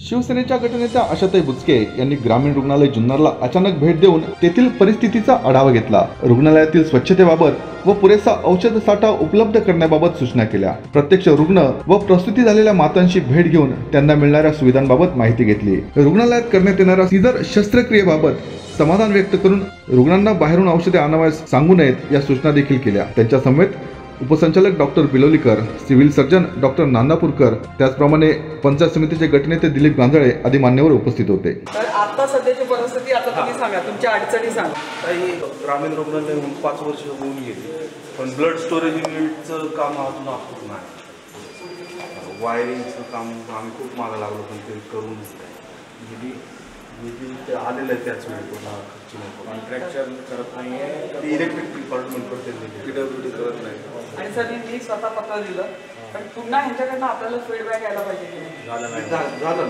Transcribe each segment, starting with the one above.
शिवसेनेच्या गटनेत्या आशाताई बुचके यांनी ग्रामीण रुग्णालय जुन्नरला अचानक भेट देऊन तेथील परिस्थितीचा आढावा घेतला। रुग्णालयातील स्वच्छतेबाबत व पुरेसा औषध साठा उपलब्ध करण्याबाबत सूचना केल्या। प्रत्यक्ष रुग्ण व प्रसूती झालेल्या मातांची भेट घेऊन त्यांना मिळणाऱ्या सुविधांबाबत माहिती घेतली। रुग्णालयात करण्यात येणाऱ्या सीझर शस्त्रक्रियेबाबत समाधान व्यक्त करून रुग्णांना बाहेरून औषधे आणावयास सांगू नयेत या सूचना देखील केल्या। त्यांच्या समेत उपसंचालक doctor Bilolikar, civil surgeon doctor Nandapurkar, त्याचप्रमाणे पंचायत समितीचे गटनेते दिलीप गांजळे आदी मान्यवर उपस्थित होते। तर आता सध्याची परिस्थिती आता तुम्ही सांगा, तुमच्या अडचणी सांगा। काही ग्रामीण रुग्णालय 5 वर्ष होऊन गेली, पण ब्लड स्टोरेज युनिटचं काम अजून अपूर्ण आहे। वायरिंगचं काम आम्ही खूप मागं लागलो, पण ते करून ते आलेलं आहे त्याच वेळी कोणा कॉन्ट्रॅक्चर करत नाही आहे, ते इलेक्ट्रिक डिपार्टमेंट करते, PWD करत नाही। आणि सर मी स्वतः पत्र दिलं, पण पुन्हा ह्यांच्याकडनं आपल्याला फीडबॅक यायला पाहिजे की नाही? झालं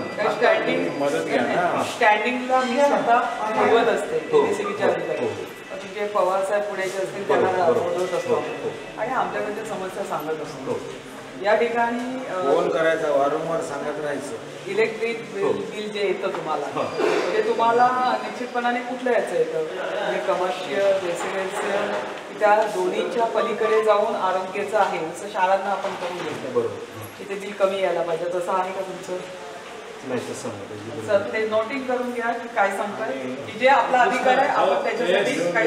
स्टँडिंगला मी स्वतः बोलवत असते DCBच्या अधिकारी, तुमचे पवार साहेब पुण्याचे असतील त्यांना बोलवत असतो आणि आमच्याकडच्या समस्या सांगत असतो। या ठिकाणी फोन करायचा, वारंवार सांगत राहायचं। इलेक्ट्रिक बिल जे येतं तुम्हाला, ते तुम्हाला निश्चितपणाने कुठलं याचं येतं, म्हणजे कमर्शियल, रेसिडेन्शियल, त्या दोन्हीच्या पलीकडे जाऊन आरोग्याचं आहे असं शाळांना आपण करून घेतो। बरोबर, तिथे बिल कमी यायला पाहिजे, तसं आहे का तुमचं? नाही तसं नाही सर ते नोटिंग करून घ्या की काय सांगताय, की जे आपला अधिकार आहे आपण त्याच्यासाठी काय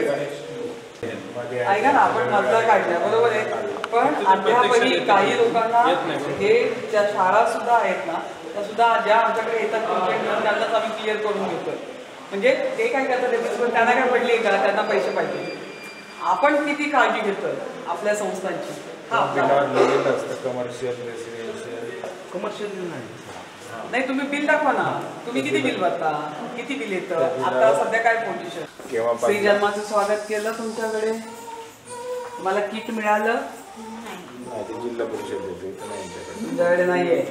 ऐका ना, आपण मतदार काढल्या बरोबर आहे, पण अद्यापही काही लोकांना हे ज्या शाळा सुद्धा आहेत ना, त्या सुद्धा ज्या आमच्याकडे येतात कंप्लेंट घेऊन त्यांनाच आम्ही क्लिअर करून घेतो। म्हणजे ते काय करतात, त्यांना काय पडले का, त्यांना पैसे पाहिजे। आपण किती काळजी घेतोय आपल्या संस्थांची? कमर्शियल नाही, तुम्ही बिल दाखवा ना, तुम्ही किती बिल भरता, किती बिल येतं, आता सध्या काय पोझिशन? श्री जन्माचं स्वागत केलं तुमच्याकडे, मला किट मिळालं जिल्हा परिषद तुमच्याकडे नाहीये,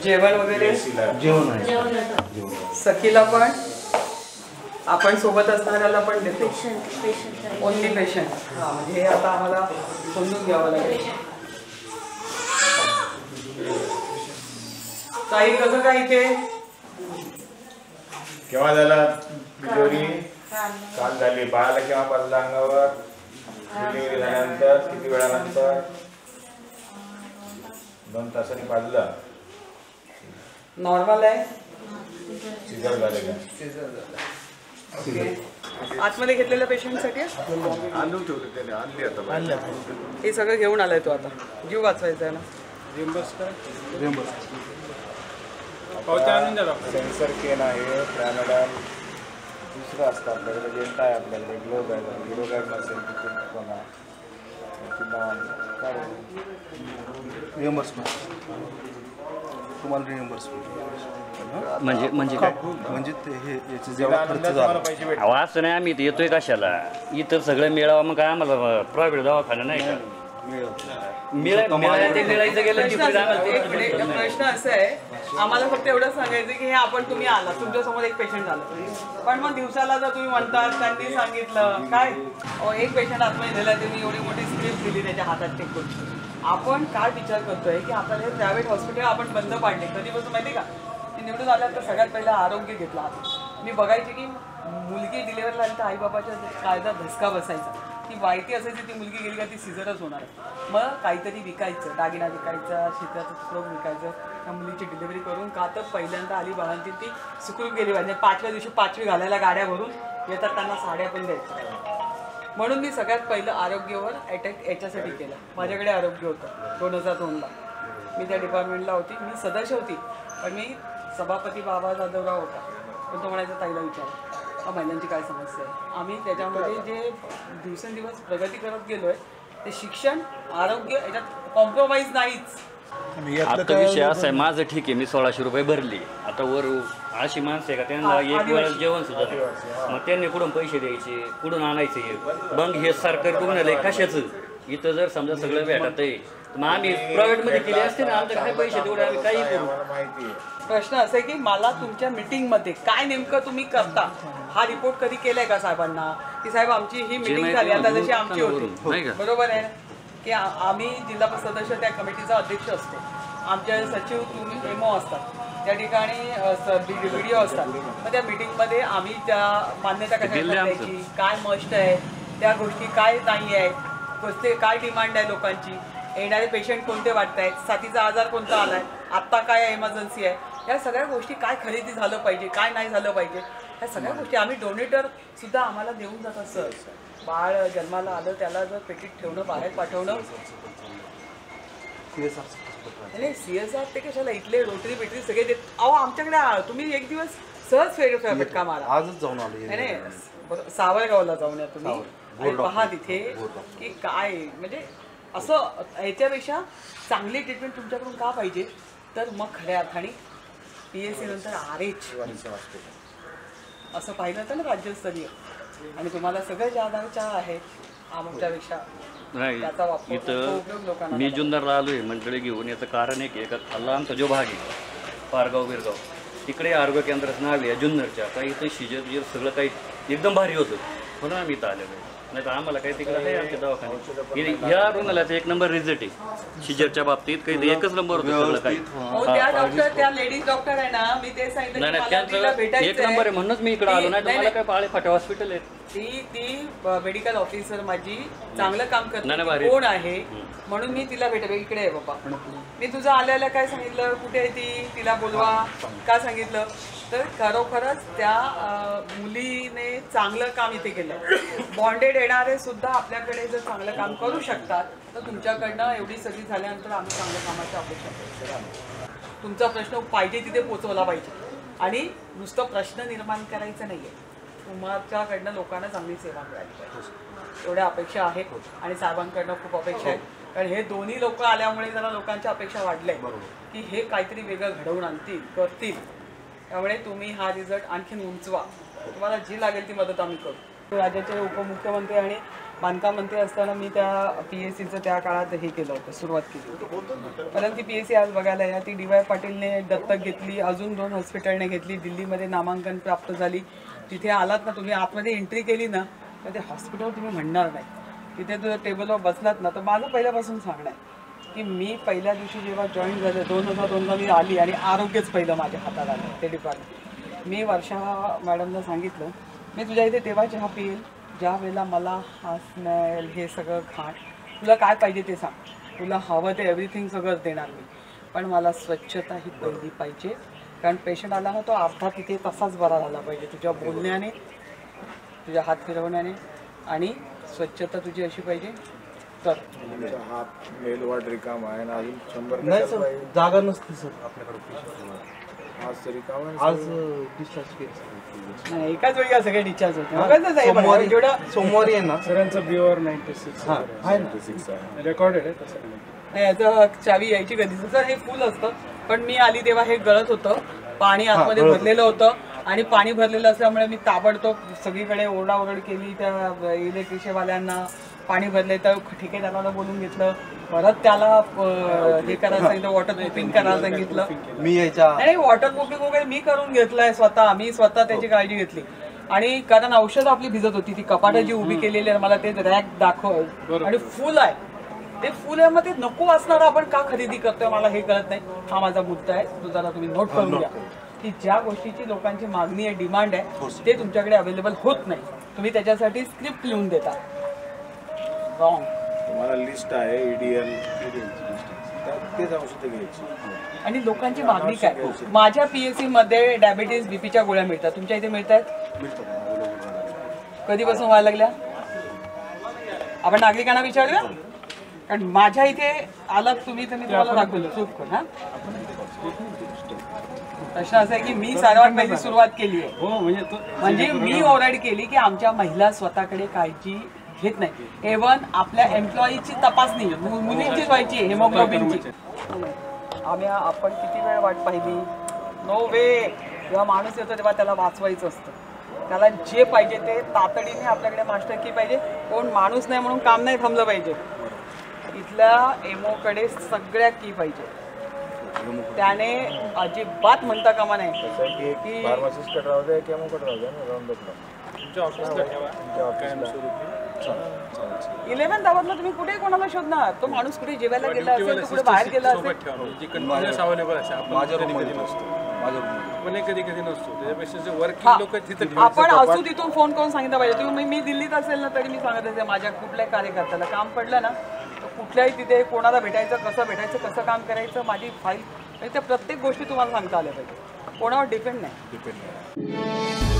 जेवण वगैरे जेवण आहे, सखीला पण आपण सोबत असणाऱ्याला पण देतो, ओनली पेशंट। हा, म्हणजे हे आता आम्हाला समजून घ्यावं लागेल। काही कसं काय इथे केव्हा झाला डिलिव्हरी? काल झाली। बाळाला केव्हा पाजलं अंगावर? डिलिव्हरी झाल्यानंतर किती वेळानंतर? 2 तासांनी पाजलं। नॉर्मल आहे, सिझर झाले का? आतमध्ये घेतलेल्या पेशंटसाठी आणून ठेवलं त्याने, आणली आता हे सगळं घेऊन आलाय तो, आता जीव वाचवायचा आहे ना। सेन्सर केन आहे, ट्रॅमॅडॉल, दुसरं असतं आपल्याकडे, डेल्टा आहे आपल्याकडे, ग्लोब आहे, ग्लोबॅग नसेल तिथे बघा काय रिएम्बर्समेंट तुम्हाला रिएम्बर्समेंट म्हणजे काय? म्हणजे ते हे याचे जेव्हा खर्च झाला अहो असं नाही, आम्ही येतोय कशाला, इतर सगळं मिळावं, मग काय आम्हाला प्रायव्हेट दवाखाना नाही का? मिळायचं गेलं की प्रश्न असा आहे, आम्हाला फक्त एवढं सांगायचं की हे आपण तुम्ही आला, तुमच्यासमोर एक पेशंट झालं, पण मग दिवसाला जर तुम्ही म्हणतात त्यांनी सांगितलं काय एक पेशंट आतमध्ये दिला, त्यांनी एवढी मोठी स्क्रिप्ट दिली त्याच्या हातात टेकून, आपण काय विचार करतोय की आपल्याला हे प्रायव्हेट हॉस्पिटल आपण बंद पाडले कधीपासून माहिती का? ते निवडून आल्या तर सगळ्यात पहिला आरोग्य घेतला आहे। मी बघायची की मुलगी डिलिव्हरी झाली तर आईबाबाच्या कायदा धसका बसायचा, ती माहिती असायची ती मुलगी गेली का ती सिझरच होणार आहे, मग काहीतरी विकायचं, दागिना विकायचा, शेताचं तुकडं विकायचं, त्या मुलीची डिलिव्हरी करून का तर पहिल्यांदा आली बाळांची ती सुखरूप गेली पाहिजे, 5व्या दिवशी 5वी घालायला गाड्या भरून येतात, त्यांना साड्या पण द्यायच्या। म्हणून मी सगळ्यात पहिलं आरोग्यावर अटॅक याच्यासाठी केलं। माझ्याकडे आरोग्य होतं 2002ला, मी त्या डिपार्टमेंटला होती, मी सदस्य होती, पण मी सभापती बाबा जाधवराव होता, पण तो म्हणायचा ताईला विचार महिलांची काय समस्या आहे। आम्ही त्याच्यामध्ये जे दिवसेंदिवस प्रगती करत गेलो आहे, ते शिक्षण आरोग्य याच्यात कॉम्प्रोमाइज नाहीच। आता विषय असा आहे, माझं ठीक आहे, मी 1600 रुपये भरली, आता वर अशी माणसं आहे का त्यांना एक वेळा जेवण सुद्धा नाही, मग त्यांनी कुठून पैसे द्यायचे, कुठून आणायचे? मग हे सरकारी रुग्णालय कशाचं? इथं जर समजा सगळं भेटत आहे, मग आम्ही प्रायव्हेटमध्ये केले असते ना, आमचं काय पैसे तेवढे आम्ही काही करू। प्रश्न असा आहे की मला तुमच्या मीटिंगमध्ये काय नेमकं तुम्ही करता हा रिपोर्ट कधी केलाय का साहेबांना, की साहेब आमची ही मीटिंग झाली आता जशी आमची होती, बरोबर आहे? की आम्ही जिल्हा सदस्य त्या कमिटीचा अध्यक्ष असतो, आमचे सचिव तुम्ही एमओ असतात, त्या ठिकाणी व्हिडिओ असतात. मग त्या मिटिंगमध्ये आम्ही त्या मान्यता कशा द्यायची, काय मस्ट आहे, त्या गोष्टी काय नाही आहेत, कोणते काय डिमांड आहे लोकांची, येणारे पेशंट कोणते वाटत आहेत, साथीचा आजार कोणता आला आहे, आत्ता काय एमर्जन्सी आहे, ह्या सगळ्या गोष्टी काय खरेदी झालं पाहिजे, काय नाही झालं पाहिजे, ह्या सगळ्या गोष्टी आम्ही डोनेटरसुद्धा आम्हाला देऊन जातात. सर बाळ जन्माला आलं त्याला जर पेटीत ठेवणं, बाहेर पाठवणं, नाही CSR ते कशाला, इथले रोटरी बेटरी सगळे देत. अहो आमच्याकडे तुम्ही एक दिवस सहज फेरफटका मारा, आजच जाऊन आलो. नाही सावरगावला जाऊन या तुम्ही आणि पहा तिथे की काय, म्हणजे असं याच्यापेक्षा चांगली ट्रीटमेंट तुमच्याकडून का पाहिजे. तर मग खऱ्या अर्थाने PSC नंतर RH असं पाहिलं तर ना राज्यस्तरीय, आणि तुम्हाला सगळे ज्या आधारच्या आहेत आमच्यापेक्षा नाही. त्याचा वापर इथं लोकांना मी जुन्नरला आलो आहे मंडळी घेऊन. याचं कारण एक आहे का, खाल्ला आमचा जो भाग आहे पारगाव बिरगाव, तिकडे आरोग्य केंद्राचं नाव आहे जुन्नरच्या, काही इथं शिजर सगळं काही एकदम भारी होतं, म्हणून आम्ही इथं आलेलो आहे. नाही तर आम्हाला काही तिकडे आहे आमच्या दवाखान्यात. ह्या रुग्णालयाचा एक नंबर रिझल्ट आहे शिजरच्या बाबतीत, काही एकच नंबर होतं सगळं काही. त्या डॉक्टर, त्या लेडीज डॉक्टर आहे ना, मी ते सांगितलं नाही की नाही, मला तिला त्यांचं एक भेटायचं नंबर आहे आहे. म्हणूनच मी इकडे आलो. नाही तर मला काय पाळे फाटे हॉस्पिटल आहे. ती मेडिकल ऑफिसर माझी चांगलं काम नाही, करते, भारी. कोण आहे म्हणून मी तिला भेटले. इकडे आहे बाबा, मी तुझं आल्याला काय सांगितलं, कुठे आहे ती, तिला बोलवा का सांगितलं. तर खरोखरच त्या मुलीने चांगलं काम इथे केलं. बॉन्डेड येणारे सुद्धा आपल्याकडे जर चांगलं काम करू शकतात तर तुमच्याकडनं एवढी सगळी झाल्यानंतर आम्ही चांगल्या कामाची अपेक्षा करतो. तुमचा प्रश्न पाहिजे तिथे पोचवला पाहिजे, आणि नुसतं प्रश्न निर्माण करायचं नाही आहे, तुमच्याकडनं लोकांना चांगली सेवा मिळाली पाहिजे, एवढ्या अपेक्षा आहेत. आणि साहेबांकडनं खूप अपेक्षा आहेत, कारण हे दोन्ही लोक आल्यामुळे जरा लोकांच्या अपेक्षा वाढल्या की हे काहीतरी वेगळं घडवून आणतील, करतील. त्यामुळे तुम्ही हा रिझल्ट आणखीन उंचवा, तुम्हाला जी लागेल ती मदत आम्ही करू. राज्याचे उपमुख्यमंत्री आणि बांधकाम मंत्री असताना मी त्या PSCचं त्या काळात हे केलं होतं, सुरुवात केली होती. परंतु PSC आज बघायला या ती DY पाटीलने दत्तक घेतली, अजून 2 हॉस्पिटलने घेतली, दिल्लीमध्ये नामांकन प्राप्त झाली. तिथे आलात ना तुम्ही, आतमध्ये एंट्री केली ना तर ते हॉस्पिटल तुम्ही म्हणणार नाही. तिथे तुझ्या टेबलवर बसलात ना तर माझं पहिल्यापासून सांगणं आहे की मी पहिल्या दिवशी जेव्हा जॉईन झाले 2002ला मी आली, आणि आरोग्यच पहिलं माझ्या हातात आलं ते डिपार्टमेंट. मी वर्षा मॅडमला सांगितलं मी तुझ्या इथे तेव्हा चहा पिईल ज्या वेळेला मला हा स्मेल, हे सगळं घाण, तुला काय पाहिजे ते सांग, तुला हवं ते एव्हरीथिंग सगळंच देणार मी, पण मला स्वच्छता ही पहिली पाहिजे. कारण पेशंट आला ना तो अर्धा तिथे तसाच बरा झाला पाहिजे, तुझ्या बोलण्याने, तुझ्या हात फिरवण्याने, आणि स्वच्छता तुझी अशी पाहिजे. तर हात मेलवाड रिकाम आहे ना, अजून 100 नाही सर, जागा नसते सर आपल्याकडे. आज तरी काम आज डिस्चार्ज केलं नाही, एकाच वेळी या सगळे डिस्चार्ज होते. सोमवारी आहे ना सरांचं BOR 96 आहे. रेकॉर्डेड आहे तसं नाही, याचं चावी यायची कधी. सर हे फुल असतं, पण मी आली तेव्हा हे गळत होतं, पाणी आतमध्ये भरलेलं होतं, आणि पाणी भरलेलं असल्यामुळे मी ताबडतोब सगळीकडे ओरडाओरड केली त्या इलेक्ट्रिशियनवाल्यांना. पाणी भरले तर ठेकेदाराला बोलून घेतलं, परत त्याला हे करायला सांगितलं, वॉटर प्रूफिंग करायला सांगितलं. मी यायच्या नाही, वॉटर प्रूफिंग वगैरे मी करून घेतलंय स्वतः, मी स्वतः त्याची काळजी घेतली. आणि कारण औषधं आपली भिजत होती, ती कपाटं जी उभी केलेली आहे, मला ते रॅक दाखव, आणि फुल आहे ते फुल आहे. मग ते नको असणार आपण का खरेदी करतोय मला हे कळत नाही. हा माझा मुद्दा आहे, तो जरा तुम्ही नोट करून घ्या की ज्या गोष्टीची लोकांची मागणी आहे, डिमांड आहे, ते तुमच्याकडे अवेलेबल होत नाही, तुम्ही त्याच्यासाठी स्क्रिप्ट लिहून देता. रॉंग. तुम्हाला लिस्ट आहे EDL तेच औषधं घ्यायची. आणि लोकांची मागणी काय, माझ्या PSC मध्ये डायबिटीज BPच्या गोळ्या मिळतात, तुमच्या इथे मिळत आहेत? कधीपासून व्हायला लागल्या? आपण नागरिकांना विचारूया, कारण माझ्या इथे आलात तुम्ही तर मी तुम्हाला दाखवलं चूक करून. हा प्रश्न असा आहे की मी सर्वात पहिली सुरुवात केली आहे, म्हणजे मी ओरड केली की आमच्या महिला स्वतःकडे काळजी घेत नाही. इव्हन आपल्या एम्प्लॉईची तपासणी मुलींचीच व्हायची, हेमोग्लोबिनची. आपण किती वेळ वाट पाहिली? नो वे. जेव्हा माणूस येतो तेव्हा त्याला वाचवायचं असतं, त्याला जे पाहिजे ते तातडीने आपल्याकडे मास्टर की पाहिजे. कोण माणूस नाही म्हणून काम नाही थांबलं पाहिजे. इथल्या एमओकडे सगळ्या की पाहिजे, त्याने अजिबात म्हणता कामा नाही की फार्मासिस्टकडे राहू द्या, केमोकडे राहू द्या, राऊंड तुमच्या ऑफिसला ठेवा, 11th आवरला तुम्ही कुठे कोणाला शोधणार? तो माणूस कुठे जेवायला गेला असेल, तो कुठे बाहेर गेला असेल. जी कंटिन्युअस अवेलेबल असते आपण माझ्या कधी रूममध्ये कधी नसतो माझ्या रूममध्ये पण कधी कधी नसतो त्याच्यापेक्षा जे हा. वर्किंग लोक तिथं आपण असू तिथून फोन करून सांगितलं पाहिजे. तुम्ही मी दिल्लीत असेल ना तरी मी सांगत असेल माझ्या कुठल्याही कार्यकर्त्याला काम पडलं ना तर कुठल्याही तिथे कोणाला भेटायचं, कसं काम करायचं, माझी फाईल म्हणजे त्या प्रत्येक गोष्टी तुम्हाला सांगता आल्या पाहिजे. कोणावर डिपेंड नाही.